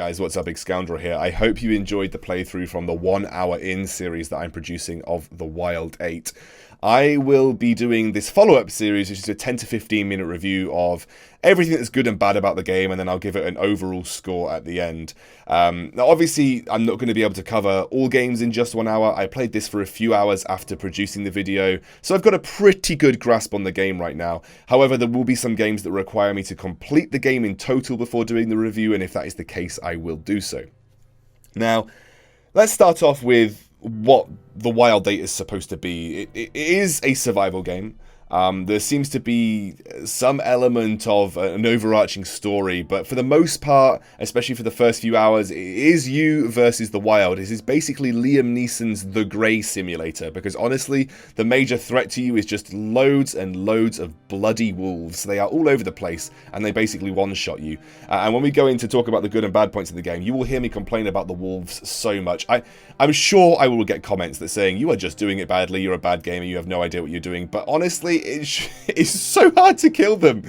guys, what's up? Excoundrel here. I hope you enjoyed the playthrough from the 1 hour in series that I'm producing of The Wild 8. I will be doing this follow-up series, which is a 10 to 15 minute review of everything that's good and bad about the game, and then I'll give it an overall score at the end. Now, obviously, I'm not going to be able to cover all games in just 1 hour. I played this for a few hours after producing the video, so I've got a pretty good grasp on the game right now. However, there will be some games that require me to complete the game in total before doing the review, and if that is the case, I will do so. Now, let's start off with what The Wild 8 is supposed to be. It is a survival game. There seems to be some element of an overarching story, but for the most part, especially for the first few hours, it is you versus the wild. This is basically Liam Neeson's The Grey Simulator, because honestly, the major threat to you is just loads and loads of bloody wolves. They are all over the place, and they basically one-shot you. And when we go in to talk about the good and bad points of the game, you will hear me complain about the wolves so much. I'm sure I will get comments that saying, you are just doing it badly, you're a bad gamer, you have no idea what you're doing, but honestly, it's so hard to kill them.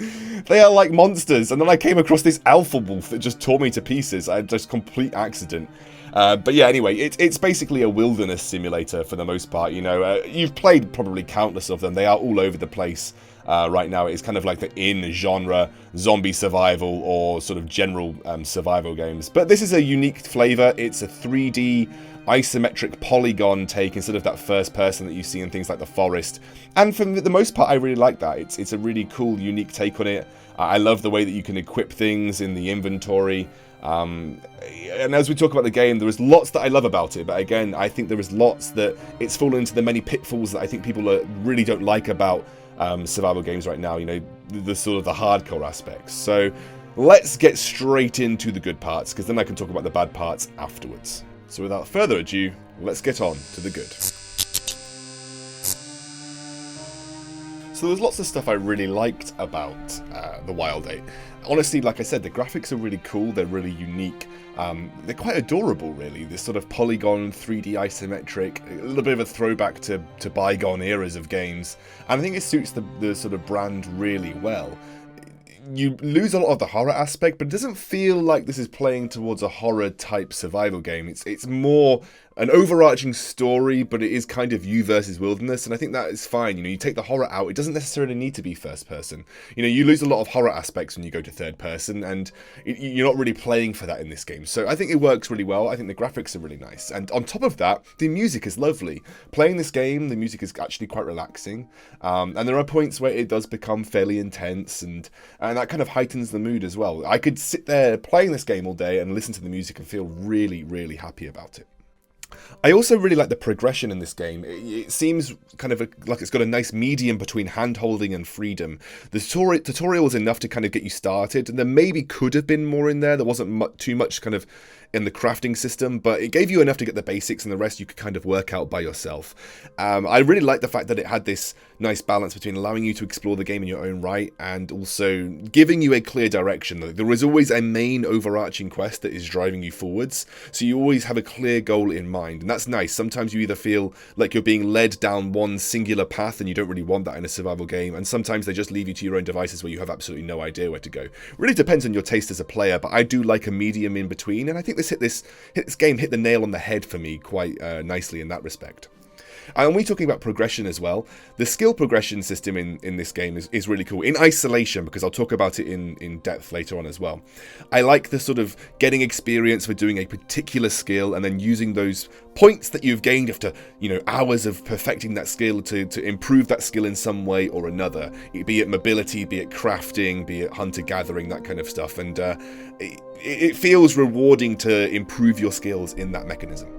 They are like monsters. And then I came across this alpha wolf that just tore me to pieces. Just complete accident. But yeah, anyway, it's basically a wilderness simulator for the most part. You know, you've played probably countless of them. They are all over the place right now. It's kind of like the in-genre zombie survival or sort of general survival games. But this is a unique flavor. It's a 3D isometric polygon take instead of that first person that you see in things like The Forest. And for the most part, I really like that. It's a really cool, unique take on it. I love the way that you can equip things in the inventory. And as we talk about the game, there is lots that I love about it, but again, I think there is lots that it's fallen into the many pitfalls that I think people really don't like about survival games right now, you know, the sort of the hardcore aspects. So let's get straight into the good parts, because then I can talk about the bad parts afterwards. So without further ado, let's get on to the good. So there's lots of stuff I really liked about The Wild 8. Honestly, like I said, the graphics are really cool, they're really unique. They're quite adorable, really. This sort of polygon, 3D isometric, a little bit of a throwback to bygone eras of games. And I think it suits the sort of brand really well. You lose a lot of the horror aspect, but it doesn't feel like this is playing towards a horror-type survival game. It's more an overarching story, but it is kind of you versus wilderness, and I think that is fine. You know, you take the horror out, it doesn't necessarily need to be first person. You know, you lose a lot of horror aspects when you go to third person, and you're not really playing for that in this game. So I think it works really well. I think the graphics are really nice. And on top of that, the music is lovely. Playing this game, the music is actually quite relaxing. And there are points where it does become fairly intense, and that kind of heightens the mood as well. I could sit there playing this game all day and listen to the music and feel really, really happy about it. I also really like the progression in this game. It seems kind of like it's got a nice medium between hand-holding and freedom. The tutorial was enough to kind of get you started, and there maybe could have been more in there. There wasn't too much kind of in the crafting system, but it gave you enough to get the basics, and the rest you could kind of work out by yourself. I really like the fact that it had this nice balance between allowing you to explore the game in your own right and also giving you a clear direction. There is always a main overarching quest that is driving you forwards, so you always have a clear goal in mind, and that's nice. Sometimes you either feel like you're being led down one singular path and you don't really want that in a survival game, and sometimes they just leave you to your own devices where you have absolutely no idea where to go. Really depends on your taste as a player, but I do like a medium in between, and I think this game hit the nail on the head for me quite nicely in that respect. And we're talking about progression as well. The skill progression system in this game is really cool. In isolation, because I'll talk about it in depth later on as well. I like the sort of getting experience for doing a particular skill and then using those points that you've gained after, you know, hours of perfecting that skill to improve that skill in some way or another. Be it mobility, be it crafting, be it hunter-gathering, that kind of stuff. And it feels rewarding to improve your skills in that mechanism.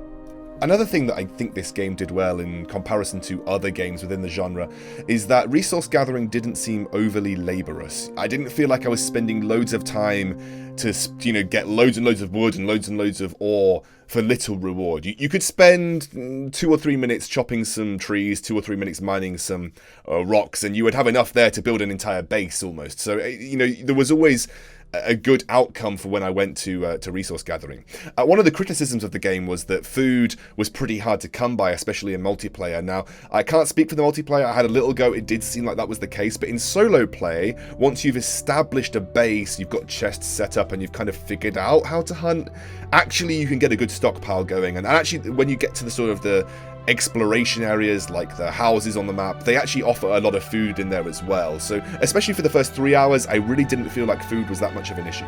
Another thing that I think this game did well in comparison to other games within the genre is that resource gathering didn't seem overly laborious. I didn't feel like I was spending loads of time to, you know, get loads and loads of wood and loads of ore for little reward. You could spend 2 or 3 minutes chopping some trees, 2 or 3 minutes mining some rocks, and you would have enough there to build an entire base almost. So, you know, there was always a good outcome for when I went to resource gathering. One of the criticisms of the game was that food was pretty hard to come by, especially in multiplayer. Now, I can't speak for the multiplayer. I had a little go. It did seem like that was the case. But in solo play, once you've established a base, you've got chests set up, and you've kind of figured out how to hunt, actually you can get a good stockpile going. And actually, when you get to the sort of the exploration areas, like the houses on the map, they actually offer a lot of food in there as well. So especially for the first 3 hours, I really didn't feel like food was that much of an issue.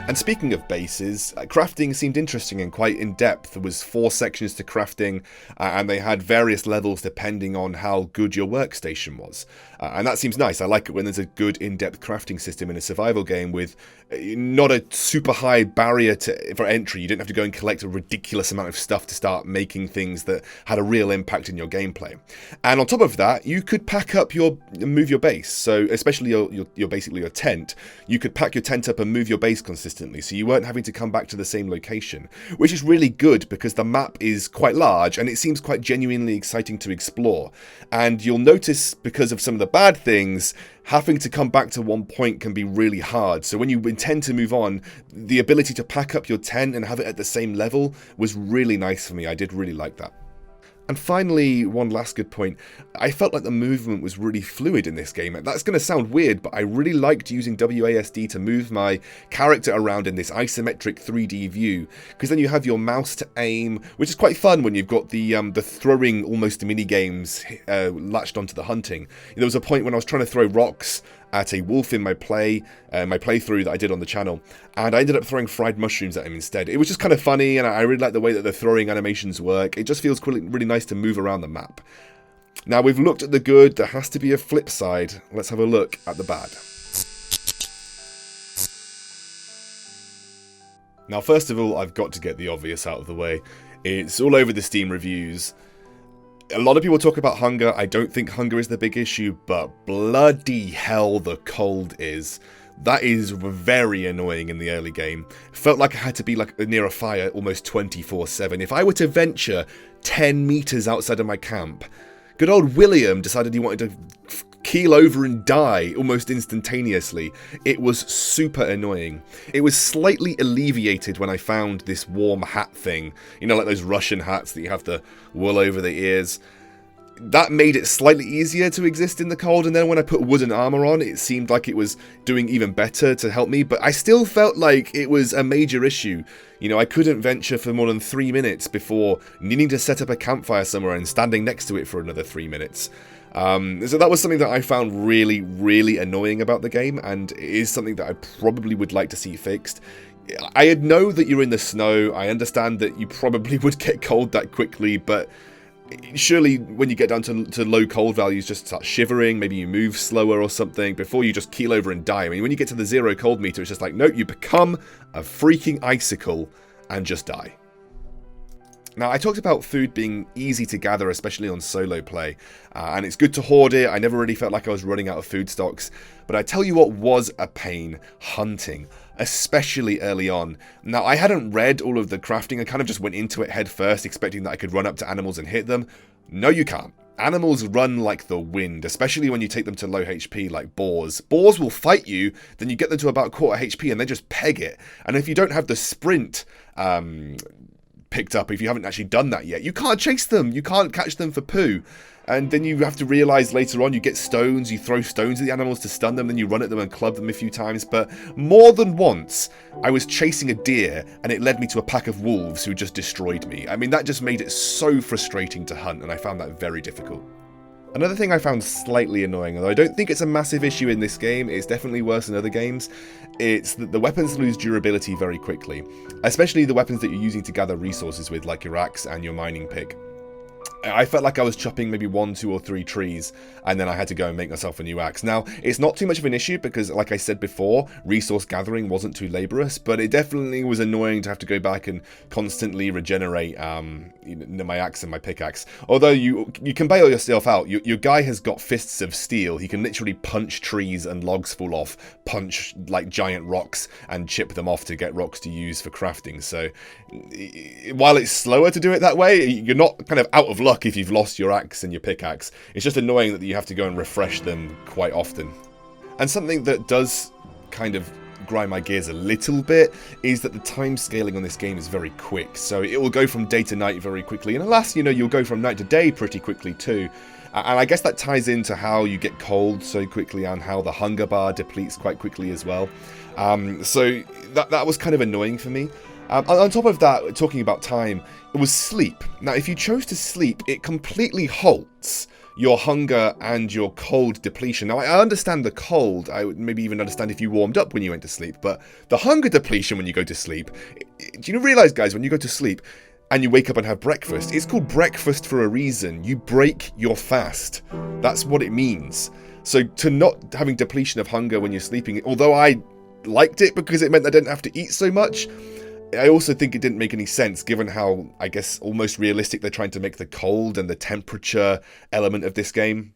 And speaking of bases, crafting seemed interesting and quite in-depth. There was 4 sections to crafting, and they had various levels depending on how good your workstation was. And that seems nice. I like it when there's a good in-depth crafting system in a survival game with not a super high barrier for entry. You didn't have to go and collect a ridiculous amount of stuff to start making things that had a real impact in your gameplay. And on top of that, you could pack up move your base. So especially your basically your tent, you could pack your tent up and move your base consistently. So you weren't having to come back to the same location, which is really good because the map is quite large and it seems quite genuinely exciting to explore. And you'll notice, because of some of the bad things, having to come back to one point can be really hard. So when you intend to move on, the ability to pack up your tent and have it at the same level was really nice for me. I did really like that. And finally, one last good point, I felt like the movement was really fluid in this game. That's going to sound weird, but I really liked using WASD to move my character around in this isometric 3D view, because then you have your mouse to aim, which is quite fun when you've got the throwing almost mini games latched onto the hunting. There was a point when I was trying to throw rocks at a wolf in my playthrough that I did on the channel, and I ended up throwing fried mushrooms at him instead. It was just kind of funny, and I really like the way that the throwing animations work. It just feels really nice to move around the map. Now, we've looked at the good, there has to be a flip side. Let's have a look at the bad. Now, first of all, I've got to get the obvious out of the way. It's all over the Steam reviews. A lot of people talk about hunger. I don't think hunger is the big issue, but bloody hell the cold is. That is very annoying in the early game. Felt like I had to be near a fire almost 24/7. If I were to venture 10 meters outside of my camp, good old William decided he wanted to keel over and die almost instantaneously. It was super annoying. It was slightly alleviated when I found this warm hat thing. You know, like those Russian hats that you have the wool over the ears. That made it slightly easier to exist in the cold, and then when I put wooden armor on, it seemed like it was doing even better to help me, but I still felt like it was a major issue. You know, I couldn't venture for more than 3 minutes before needing to set up a campfire somewhere and standing next to it for another 3 minutes. So that was something that I found really, really annoying about the game, and it is something that I probably would like to see fixed. I know that you're in the snow. I understand that you probably would get cold that quickly, but surely when you get down to low cold values, just start shivering, maybe you move slower or something before you just keel over and die. I mean, when you get to the 0 cold meter, it's just like, nope, you become a freaking icicle and just die. Now, I talked about food being easy to gather, especially on solo play, and it's good to hoard it. I never really felt like I was running out of food stocks, but I tell you what was a pain: hunting, especially early on. Now, I hadn't read all of the crafting. I kind of just went into it head first, expecting that I could run up to animals and hit them. No, you can't. Animals run like the wind, especially when you take them to low HP like boars. Boars will fight you, then you get them to about quarter HP and they just peg it. And if you don't have the sprint picked up, if you haven't actually done that yet, you can't chase them, you can't catch them for poo. And then you have to realise later on, you get stones, you throw stones at the animals to stun them, then you run at them and club them a few times. But more than once, I was chasing a deer and it led me to a pack of wolves who just destroyed me. I mean, that just made it so frustrating to hunt, and I found that very difficult. Another thing I found slightly annoying, although I don't think it's a massive issue in this game, it's definitely worse in other games, it's that the weapons lose durability very quickly, especially the weapons that you're using to gather resources with, like your axe and your mining pick. I felt like I was chopping maybe 1, 2, or 3 trees, and then I had to go and make myself a new axe. Now, it's not too much of an issue because, like I said before, resource gathering wasn't too laborious, but it definitely was annoying to have to go back and constantly regenerate my axe and my pickaxe. Although you can bail yourself out. Your guy has got fists of steel. He can literally punch trees and logs fall off, punch like giant rocks and chip them off to get rocks to use for crafting. So while it's slower to do it that way, you're not kind of out of luck if you've lost your axe and your pickaxe. It's just annoying that you have to go and refresh them quite often. And something that does kind of grind my gears a little bit is that the time scaling on this game is very quick. So it will go from day to night very quickly, and alas, you know, you'll go from night to day pretty quickly too. And I guess that ties into how you get cold so quickly and how the hunger bar depletes quite quickly as well. So that was kind of annoying for me. On top of that, talking about time, it was sleep. Now, if you chose to sleep, it completely halts your hunger and your cold depletion. Now, I understand the cold. I would maybe even understand if you warmed up when you went to sleep. But the hunger depletion when you go to sleep, do you realize, guys, when you go to sleep and you wake up and have breakfast, it's called breakfast for a reason. You break your fast. That's what it means. So to not having depletion of hunger when you're sleeping, although I liked it because it meant I didn't have to eat so much, I also think it didn't make any sense given how, I guess, almost realistic they're trying to make the cold and the temperature element of this game.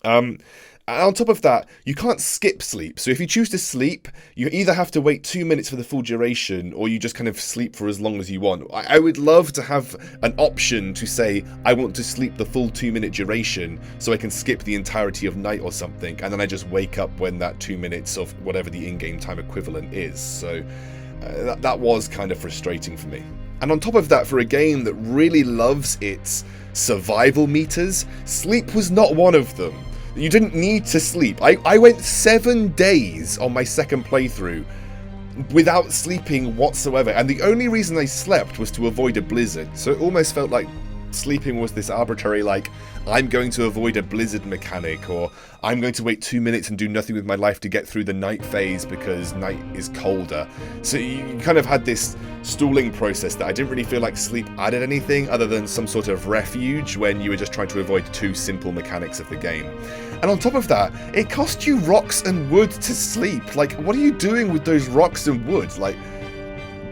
And on top of that, you can't skip sleep. So if you choose to sleep, you either have to wait 2 minutes for the full duration, or you just kind of sleep for as long as you want. I would love to have an option to say, I want to sleep the full 2-minute duration, so I can skip the entirety of night or something, and then I just wake up when that 2 minutes of whatever the in-game time equivalent is. So that was kind of frustrating for me. And on top of that, for a game that really loves its survival meters, sleep was not one of them. You didn't need to sleep. I went 7 days on my second playthrough without sleeping whatsoever, and the only reason I slept was to avoid a blizzard. So it almost felt like sleeping was this arbitrary, like, I'm going to avoid a blizzard mechanic, or I'm going to wait 2 minutes and do nothing with my life to get through the night phase because night is colder. So you kind of had this stalling process that I didn't really feel like sleep added anything other than some sort of refuge when you were just trying to avoid 2 simple mechanics of the game. And on top of that, it cost you rocks and wood to sleep. Like, what are you doing with those rocks and wood? Like,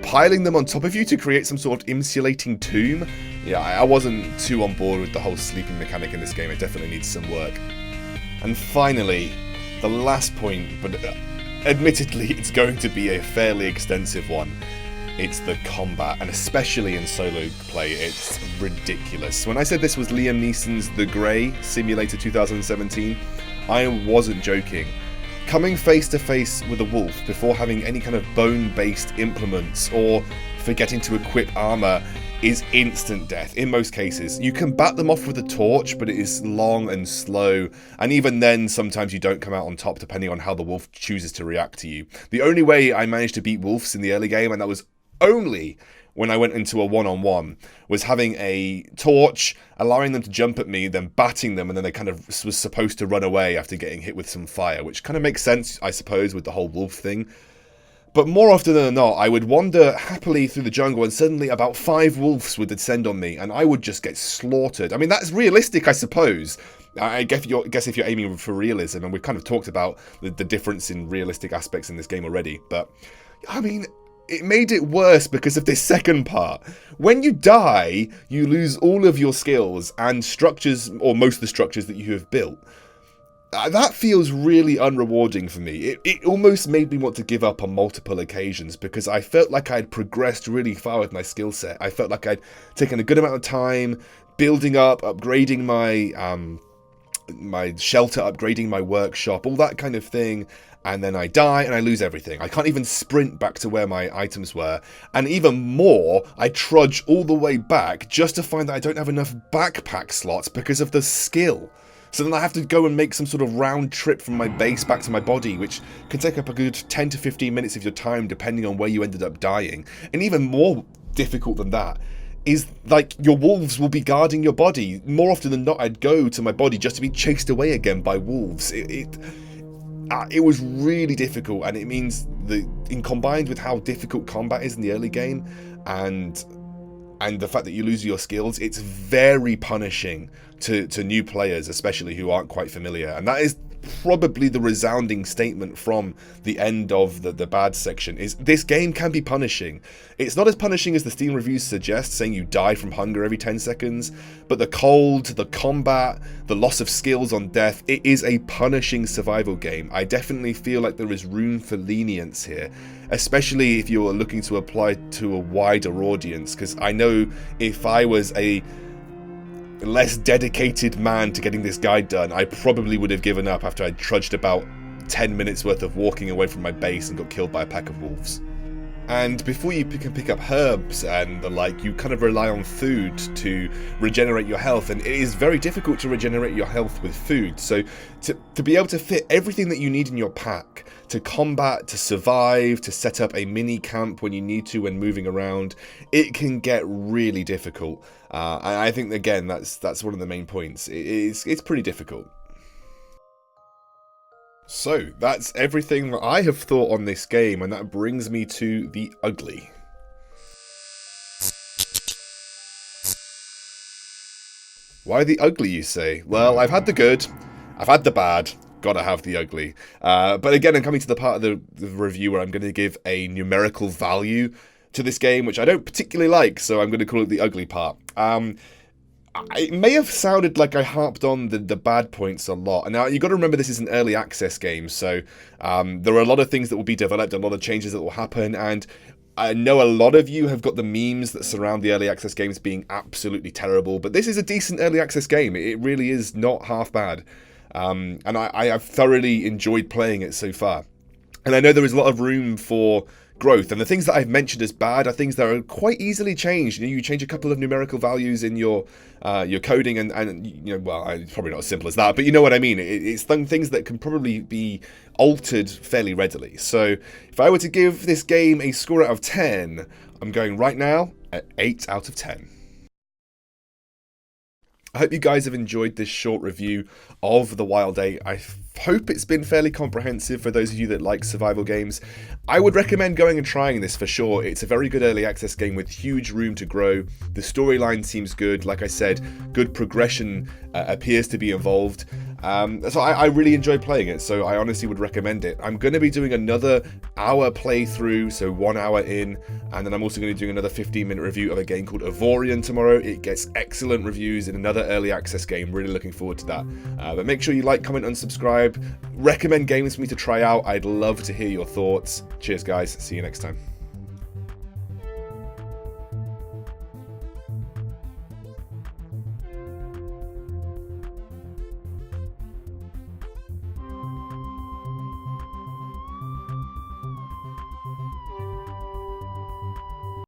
piling them on top of you to create some sort of insulating tomb? Yeah, I wasn't too on board with the whole sleeping mechanic in this game. It definitely needs some work. And finally, the last point, but admittedly it's going to be a fairly extensive one. It's the combat, and especially in solo play, it's ridiculous. When I said this was Liam Neeson's The Grey Simulator 2017, I wasn't joking. Coming face to face with a wolf before having any kind of bone-based implements or forgetting to equip armor is instant death in most cases. You can bat them off with a torch, but it is long and slow, and even then sometimes you don't come out on top depending on how the wolf chooses to react to you. The only way I managed to beat wolves in the early game, and that was only when I went into a one-on-one, was having a torch, allowing them to jump at me, then batting them, and then they kind of was supposed to run away after getting hit with some fire, which kind of makes sense, I suppose, with the whole wolf thing. But more often than not, I would wander happily through the jungle and suddenly about 5 wolves would descend on me and I would just get slaughtered. I mean, that's realistic, I suppose. I guess if you're aiming for realism, and we've kind of talked about the difference in realistic aspects in this game already, but I mean, it made it worse because of this second part. When you die, you lose all of your skills and structures, or most of the structures that you have built. That feels really unrewarding for me. It almost made me want to give up on multiple occasions because I felt like I'd progressed really far with my skill set. I felt like I'd taken a good amount of time building up, upgrading my shelter, upgrading my workshop, all that kind of thing. And then I die and I lose everything. I can't even sprint back to where my items were. And even more, I trudge all the way back just to find that I don't have enough backpack slots because of the skill. So then I have to go and make some sort of round trip from my base back to my body, which can take up a good 10 to 15 minutes of your time depending on where you ended up dying. And even more difficult than that is, like, your wolves will be guarding your body. More often than not, I'd go to my body just to be chased away again by wolves. It was really difficult, and it means that, in combined with how difficult combat is in the early game, and the fact that you lose your skills, it's very punishing to new players, especially who aren't quite familiar. And that is probably the resounding statement from the end of the bad section, is this game can be punishing. It's not as punishing as the Steam reviews suggest, saying you die from hunger every 10 seconds, but the cold, the combat, the loss of skills on death, it is a punishing survival game. I definitely feel like there is room for lenience here, especially if you're looking to apply to a wider audience, because I know if I was a less dedicated man to getting this guide done, I probably would have given up after I trudged about 10 minutes worth of walking away from my base and got killed by a pack of wolves. And before you can pick up herbs and the like, you kind of rely on food to regenerate your health, and it is very difficult to regenerate your health with food. So to be able to fit everything that you need in your pack, to combat, to survive, to set up a mini camp when you need to when moving around, it can get really difficult. And I think, again, that's one of the main points. It's pretty difficult. So, that's everything that I have thought on this game, and that brings me to the ugly. Why the ugly, you say? Well, I've had the good, I've had the bad, gotta have the ugly. But again, I'm coming to the part of the review where I'm going to give a numerical value to this game, which I don't particularly like, so I'm going to call it the ugly part. It may have sounded like I harped on the bad points a lot. And now you've got to remember this is an early access game, so there are a lot of things that will be developed, a lot of changes that will happen, and I know a lot of you have got the memes that surround the early access games being absolutely terrible, but this is a decent early access game. It really is not half bad. And I have thoroughly enjoyed playing it so far. And I know there is a lot of room for growth, and the things that I've mentioned as bad are things that are quite easily changed. You know, you change a couple of numerical values in your coding, and you know, well, it's probably not as simple as that, but you know what I mean. It's things that can probably be altered fairly readily. So if I were to give this game a score out of 10, I'm going right now at 8 out of 10. I hope you guys have enjoyed this short review of The Wild 8. I hope it's been fairly comprehensive for those of you that like survival games. I would recommend going and trying this for sure. It's a very good early access game with huge room to grow. The storyline seems good. Like I said, good progression appears to be involved. So I really enjoyed playing it, so I honestly would recommend it. I'm going to be doing another hour playthrough, so 1 hour in, and then I'm also going to be doing another 15-minute review of a game called Avorion tomorrow. It gets excellent reviews in another early access game. Really looking forward to that. But make sure you like, comment, and subscribe. Recommend games for me to try out. I'd love to hear your thoughts. Cheers, guys. See you next time.